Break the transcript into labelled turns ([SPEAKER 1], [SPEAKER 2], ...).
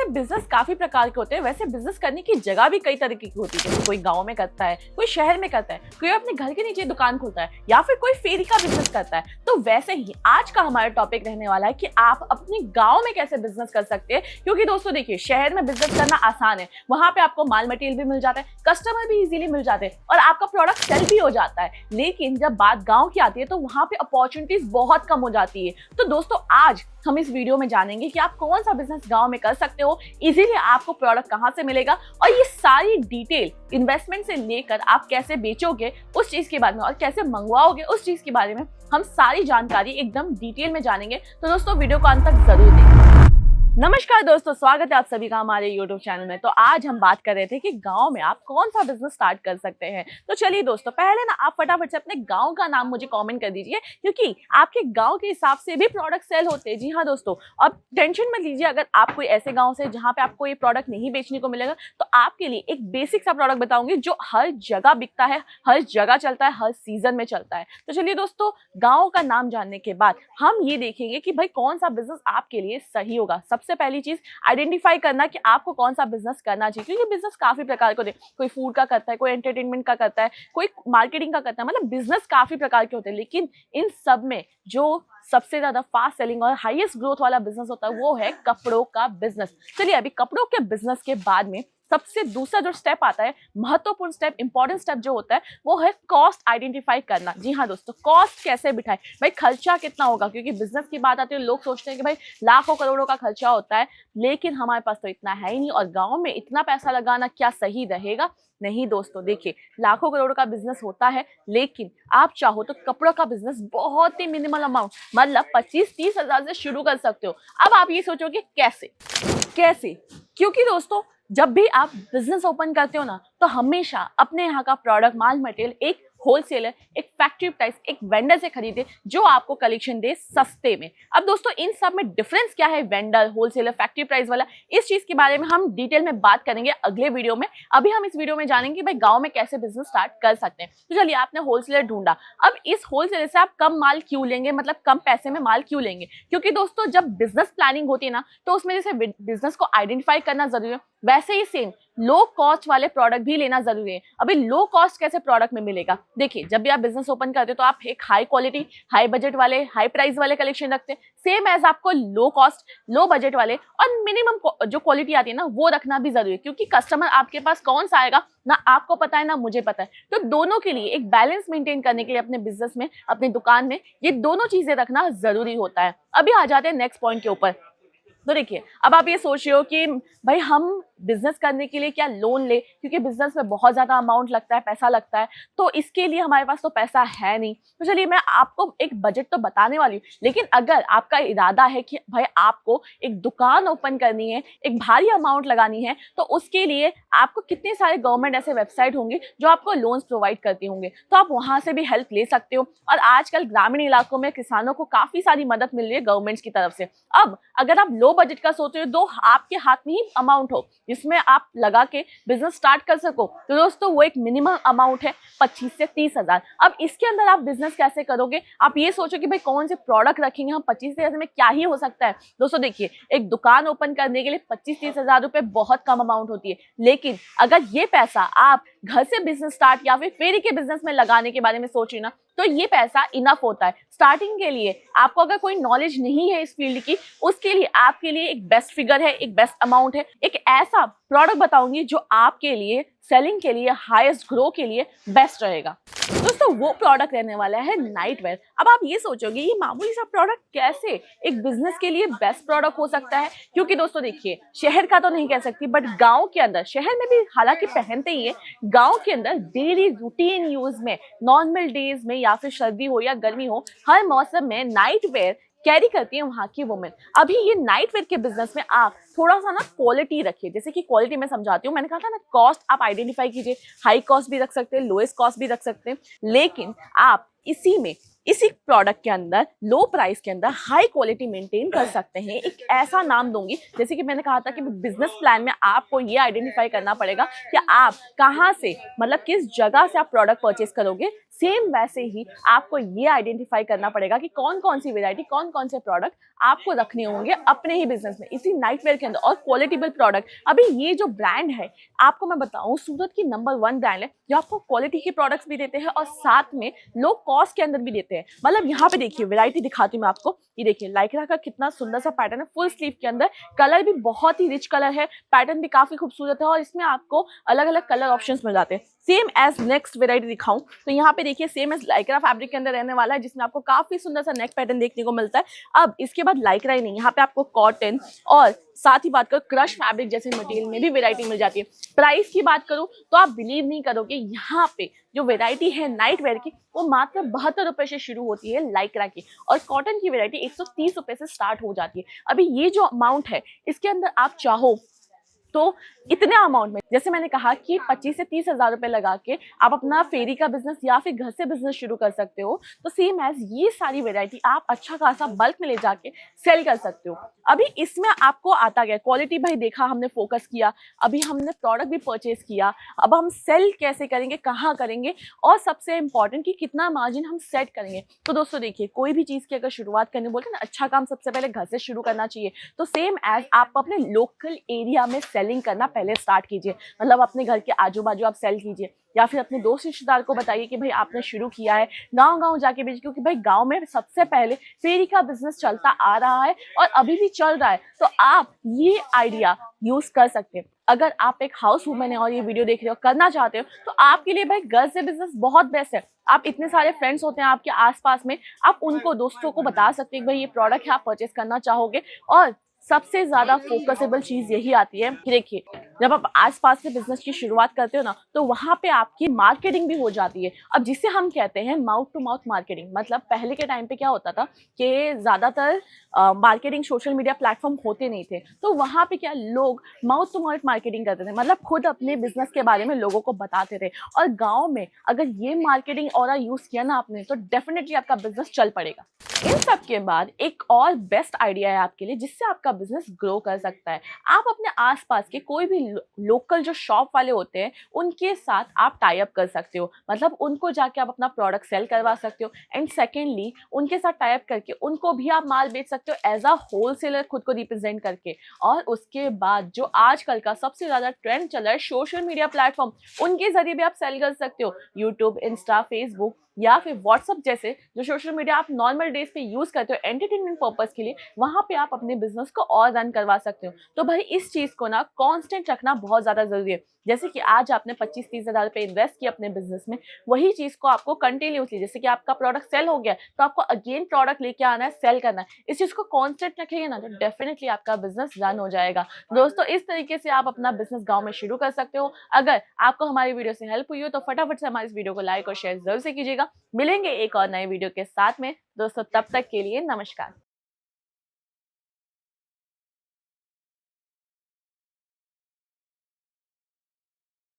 [SPEAKER 1] Business काफी प्रकार के होते हैं, वैसे बिजनेस करने की जगह भी कई तरीके की होती है। कोई गांव में करता है, कोई शहर में करता है, कोई अपने घर के नीचे दुकान खोलता है या फिर कोई फेरी का बिजनेस करता है। तो वैसे ही आज का हमारा टॉपिक रहने वाला है कि आप अपने गांव में कैसे बिजनेस कर सकते हैं। क्योंकि दोस्तों देखिए, शहर में बिजनेस करना आसान है, वहां पे आपको माल मटेरियल भी मिल जाता है, कस्टमर भी इजीली मिल जाते हैं और आपका प्रोडक्ट सेल भी हो जाता है। लेकिन जब बात गाँव की आती है तो वहां पे अपॉर्चुनिटीज बहुत कम हो जाती है। तो दोस्तों आज हम इस वीडियो में जानेंगे कि आप कौन सा बिजनेस गांव में कर सकते हो, इजीली आपको प्रोडक्ट कहां से मिलेगा और ये सारी डिटेल इन्वेस्टमेंट से लेकर आप कैसे बेचोगे उस चीज के बारे में और कैसे मंगवाओगे उस चीज के बारे में हम सारी जानकारी एकदम डिटेल में जानेंगे। तो दोस्तों वीडियो को अंत तक जरूर देखें। नमस्कार दोस्तों, स्वागत है आप सभी का हमारे YouTube चैनल में। तो आज हम बात कर रहे थे कि गांव में आप कौन सा बिजनेस स्टार्ट कर सकते हैं। तो चलिए दोस्तों, पहले ना आप फटाफट से अपने गांव का नाम मुझे कमेंट कर दीजिए, क्योंकि आपके गांव के हिसाब से भी प्रोडक्ट सेल होते हैं। जी हाँ दोस्तों, अब टेंशन मत लीजिए अगर आप कोई ऐसे गाँव से जहाँ पे आपको ये प्रोडक्ट नहीं बेचने को मिलेगा, तो आपके लिए एक बेसिक सा प्रोडक्ट बताऊंगी जो हर जगह बिकता है, हर जगह चलता है, हर सीजन में चलता है। तो चलिए दोस्तों, गाँव का नाम जानने के बाद हम ये देखेंगे कि भाई कौन सा बिजनेस आपके लिए सही होगा। सबसे पहली चीज आइडेंटिफाई करना कि आपको कौन सा बिजनेस करना चाहिए, क्योंकि बिजनेस काफी प्रकार के होते हैं। कोई फूड का करता है, कोई एंटरटेनमेंट का करता है, कोई मार्केटिंग का करता है, मतलब बिजनेस काफी प्रकार के होते हैं। लेकिन इन सब में जो सबसे ज्यादा फास्ट सेलिंग और हाईएस्ट ग्रोथ वाला बिजनेस होता है वो है कपड़ों का बिजनेस। चलिए अभी कपड़ों के बिजनेस के बाद में सबसे दूसरा जो स्टेप आता है, महत्वपूर्ण स्टेप, इंपॉर्टेंट स्टेप जो होता है वो है कॉस्ट आइडेंटिफाई करना। जी हाँ दोस्तों, कॉस्ट कैसे बिठाए, भाई खर्चा कितना होगा, क्योंकि बिजनेस की बात आती है लोग सोचते हैं कि भाई लाखों करोड़ों का खर्चा होता है, लेकिन हमारे पास तो इतना है ही नहीं और गांव में इतना पैसा लगाना क्या सही रहेगा। नहीं दोस्तों, देखिए लाखों करोड़ों का बिजनेस होता है, लेकिन आप चाहो तो कपड़ों का बिजनेस बहुत ही मिनिमल अमाउंट, मतलब 25-30 हजार से शुरू कर सकते हो। अब आप ये सोचोगे कैसे कैसे, क्योंकि दोस्तों जब भी आप बिजनेस ओपन करते हो ना, तो हमेशा अपने यहाँ का प्रोडक्ट, माल मटेरियल एक होलसेलर, एक फैक्ट्री प्राइस, एक वेंडर से खरीदे जो आपको कलेक्शन दे सस्ते में। अब दोस्तों इन सब में डिफरेंस क्या है, वेंडर, होलसेलर, फैक्ट्री प्राइस वाला, इस चीज के बारे में हम डिटेल में बात करेंगे अगले वीडियो में। अभी हम इस वीडियो में जानेंगे कि भाई गांव में कैसे बिजनेस स्टार्ट कर सकते हैं। तो चलिए, आपने होलसेलर ढूंढा, अब इस होलसेलर से आप कम माल क्यों लेंगे, मतलब कम पैसे में माल क्यों लेंगे, क्योंकि दोस्तों जब बिजनेस प्लानिंग होती है ना, तो उसमें जैसे बिजनेस को आइडेंटिफाई करना जरूरी है, वैसे ही सेम लो कॉस्ट वाले प्रोडक्ट भी लेना जरूरी है। अभी लो कॉस्ट कैसे प्रोडक्ट में मिलेगा, देखिए जब भी आप बिजनेस ओपन करते हो तो आप एक हाई क्वालिटी, हाई बजट वाले, हाई प्राइस वाले कलेक्शन रखते हैं। सेम एज आपको लो कॉस्ट, लो बजट वाले और मिनिमम जो क्वालिटी आती है ना, वो रखना भी जरूरी है, क्योंकि कस्टमर आपके पास कौन सा आएगा ना आपको पता है ना मुझे पता है। तो दोनों के लिए एक बैलेंस मेंटेन करने के लिए अपने बिजनेस में, अपनी दुकान में ये दोनों चीजें रखना जरूरी होता है। अभी आ जाते हैं नेक्स्ट पॉइंट के ऊपर। तो देखिए, अब आप ये सोच रहे हो कि भाई हम बिजनेस करने के लिए क्या लोन ले, क्योंकि बिजनेस में बहुत ज्यादा अमाउंट लगता है, पैसा लगता है, तो इसके लिए हमारे पास तो पैसा है नहीं। तो चलिए मैं आपको एक बजट तो बताने वाली हूँ, लेकिन अगर आपका इरादा है कि भाई आपको एक दुकान ओपन करनी है, एक भारी अमाउंट लगानी है, तो उसके लिए आपको कितने सारे गवर्नमेंट ऐसे वेबसाइट होंगे जो आपको लोन्स प्रोवाइड करती होंगे, तो आप वहां से भी हेल्प ले सकते हो। और आजकल ग्रामीण इलाकों में किसानों को काफी सारी मदद मिल रही है गवर्नमेंट की तरफ से। अब अगर आप लो बजट का सोच रहे हो, तो आपके हाथ में ही अमाउंट हो जिसमें आप लगा के बिजनेस स्टार्ट कर सको, तो दोस्तों वो एक मिनिमम अमाउंट है 25 से 30 हजार। अब इसके अंदर आप बिजनेस कैसे करोगे, आप ये सोचो कि भाई कौन से प्रोडक्ट रखेंगे हम, 25 हजार में क्या ही हो सकता है। दोस्तों देखिए, एक दुकान ओपन करने के लिए 25-30 हजार रुपए बहुत कम अमाउंट होती है, लेकिन अगर ये पैसा आप घर से बिजनेस स्टार्ट या फिर फेरी के बिजनेस में लगाने के बारे में सोच रही ना, तो ये पैसा इनफ होता है स्टार्टिंग के लिए। आपको अगर कोई नॉलेज नहीं है इस फील्ड की, उसके लिए आपके लिए एक बेस्ट फिगर है, एक बेस्ट अमाउंट है, एक ऐसा प्रोडक्ट बताऊंगी जो आपके लिए सेलिंग के लिए, हाईएस्ट ग्रो के लिए बेस्ट रहेगा। दोस्तों वो प्रोडक्ट रहने वाला है नाइट वेयर। अब आप ये सोचोगे ये मामूली सा प्रोडक्ट कैसे एक बिजनेस के लिए बेस्ट प्रोडक्ट हो सकता है, क्योंकि दोस्तों देखिए, शहर का तो नहीं कह सकती, बट गांव के अंदर, शहर में भी हालांकि पहनते ही है, गांव के अंदर डेली रूटीन यूज में, नॉर्मल डेज में या फिर सर्दी हो या गर्मी हो, हर मौसम में नाइट वेयर कैरी करती है वहां की वुमेन। अभी ये नाइट वेयर के बिजनेस में आप थोड़ा सा ना क्वालिटी रखिए, जैसे कि क्वालिटी मैं समझाती हूँ। मैंने कहा था ना, कॉस्ट आप आइडेंटिफाई कीजिए, हाई कॉस्ट भी रख सकते हैं, लोएस्ट कॉस्ट भी रख सकते हैं, लेकिन आप इसी में इसी प्रोडक्ट के अंदर लो प्राइस के अंदर हाई क्वालिटी मेंटेन कर सकते हैं। एक ऐसा नाम दूंगी, जैसे कि मैंने कहा था कि बिजनेस प्लान में आपको ये आइडेंटिफाई करना पड़ेगा कि आप कहाँ से, मतलब किस जगह से आप प्रोडक्ट परचेज करोगे। सेम वैसे ही आपको ये आइडेंटिफाई करना पड़ेगा कि कौन कौन सी वेरायटी, कौन कौन से प्रोडक्ट आपको रखने होंगे अपने ही बिजनेस में, इसी नाइटवेयर के अंदर। और क्वालिटीबल प्रोडक्ट, अभी ये जो ब्रांड है आपको मैं बताऊं, सूरत की नंबर 1 ब्रांड है जो आपको क्वालिटी के प्रोडक्ट्स भी देते हैं और साथ में लो कॉस्ट के अंदर भी देते हैं। मतलब यहाँ पे देखिए वैरायटी दिखाती हूँ मैं आपको, ये देखिए लाइक्रा का कितना सुंदर सा पैटर्न है, फुल स्लीव के अंदर, कलर भी बहुत ही रिच कलर है, पैटर्न भी काफी खूबसूरत है और इसमें आपको अलग अलग कलर ऑप्शंस मिल जाते हैं। सेम एज नेक्स्ट वेरायटी दिखाऊं तो यहाँ पे देखिए सेम एज लाइक्रा फैब्रिक के अंदर रहने वाला है, जिसमें आपको काफी सुंदर सा नेक पैटर्न देखने को मिलता है। अब इसके बाद लाइक्रा ही नहीं, यहाँ पे आपको कॉटन और साथ ही बात करो क्रश फैब्रिक जैसे मटेरियल में भी वेरायटी मिल जाती है। प्राइस की बात करूं तो आप बिलीव नहीं करोगे, यहाँ पे जो वेरायटी है नाइट वेयर की वो मात्र 72 रुपए से शुरू होती है लाइक्रा की, और कॉटन की वेरायटी 130 रुपए से स्टार्ट हो जाती है। अभी ये जो अमाउंट है इसके अंदर आप चाहो तो इतने अमाउंट में, जैसे मैंने कहा कि 25 से 30 हजार रुपए लगा के आप अपना फेरी का बिजनेस या फिर घर से बिजनेस शुरू कर सकते हो। तो सेम एज ये सारी वैरायटी आप अच्छा खासा बल्क में ले जाके सेल कर सकते हो। अभी इसमें आपको आता गया क्वालिटी, भाई देखा हमने, फोकस किया, अभी हमने प्रोडक्ट भी परचेज किया, अब हम सेल कैसे करेंगे, कहाँ करेंगे, और सबसे इंपॉर्टेंट कि कितना मार्जिन हम सेट करेंगे। तो दोस्तों देखिए, कोई भी चीज की अगर शुरुआत करने बोलते हैं ना, अच्छा काम सबसे पहले घर से शुरू करना चाहिए। तो सेम एज आप अपने लोकल एरिया में सेलिंग करना पहले स्टार्ट कीजिए, मतलब अपने घर के आजू बाजू आप सेल कीजिए, या फिर अपने दोस्त रिश्तेदार को बताइए कि भाई आपने शुरू किया है, गांव गांव जाके बेचिए, क्योंकि भाई गांव में सबसे पहले फेरी का बिजनेस चलता आ रहा है और अभी भी चल रहा है। तो आप ये आइडिया यूज कर सकते हैं। अगर आप एक हाउस वुमन है और ये वीडियो देख रहे हो, करना चाहते हो, तो आपके लिए भाई घर से बिजनेस बहुत बेस्ट है। आप इतने सारे फ्रेंड्स होते हैं आपके आसपास में, आप उनको, दोस्तों को बता सकते हैं कि भाई ये प्रोडक्ट है, आप परचेज करना चाहोगे। और सबसे ज्यादा फोकसेबल चीज यही आती है कि देखिए, जब आप आसपास से बिजनेस की शुरुआत करते हो ना, तो वहां पे आपकी मार्केटिंग भी हो जाती है। अब जिसे हम कहते हैं माउथ टू माउथ मार्केटिंग, मतलब पहले के टाइम पे क्या होता था कि ज्यादातर मार्केटिंग सोशल मीडिया प्लेटफॉर्म होते नहीं थे, तो वहां पे क्या लोग माउथ टू माउथ मार्केटिंग करते थे, मतलब खुद अपने बिजनेस के बारे में लोगों को बताते थे। और गाँव में अगर ये मार्केटिंग और यूज किया ना आपने, तो डेफिनेटली आपका बिजनेस चल पड़ेगा। इन सब के बाद एक और बेस्ट आइडिया है आपके लिए, जिससे आपका बिजनेस ग्रो कर सकता है। आप अपने आसपास के कोई भी लोकल जो शॉप वाले होते हैं उनके साथ आप टाई अप कर सकते हो, मतलब उनको जाके आप अपना प्रोडक्ट सेल करवा सकते हो। एंड सेकेंडली उनके साथ टाई अप करके उनको भी आप माल बेच सकते हो एज अ होलसेलर, खुद को रिप्रेजेंट करके। और उसके बाद जो आजकल का सबसे ज्यादा ट्रेंड चल रहा है सोशल मीडिया प्लेटफॉर्म, उनके जरिए भी आप सेल कर सकते हो। यूट्यूब, इंस्टा, फेसबुक या फिर व्हाट्सएप जैसे जो सोशल मीडिया आप नॉर्मल डेज पे यूज करते हो एंटरटेनमेंट पर्पस के लिए, वहां पे आप अपने बिजनेस को और रन करवा सकते हो। तो भाई इस चीज को ना कांस्टेंट रखना बहुत ज्यादा जरूरी है। जैसे कि आज आपने 25-30 हजार रुपए इन्वेस्ट किया अपने बिजनेस में, वही चीज को आपको कंटिन्यूसली, जैसे कि आपका प्रोडक्ट सेल हो गया तो आपको अगेन प्रोडक्ट लेके आना है, सेल करना है। इस चीज को कांस्टेंट रखेंगे ना, तो डेफिनेटली आपका बिजनेस रन हो जाएगा। दोस्तों इस तरीके से आप अपना बिजनेस गांव में शुरू कर सकते हो। अगर आपको हमारी वीडियो से हेल्प हुई हो तो फटाफट से हमारी इस वीडियो को लाइक और शेयर जरूर से कीजिएगा। मिलेंगे एक और नए वीडियो के साथ में दोस्तों, तब तक के लिए नमस्कार।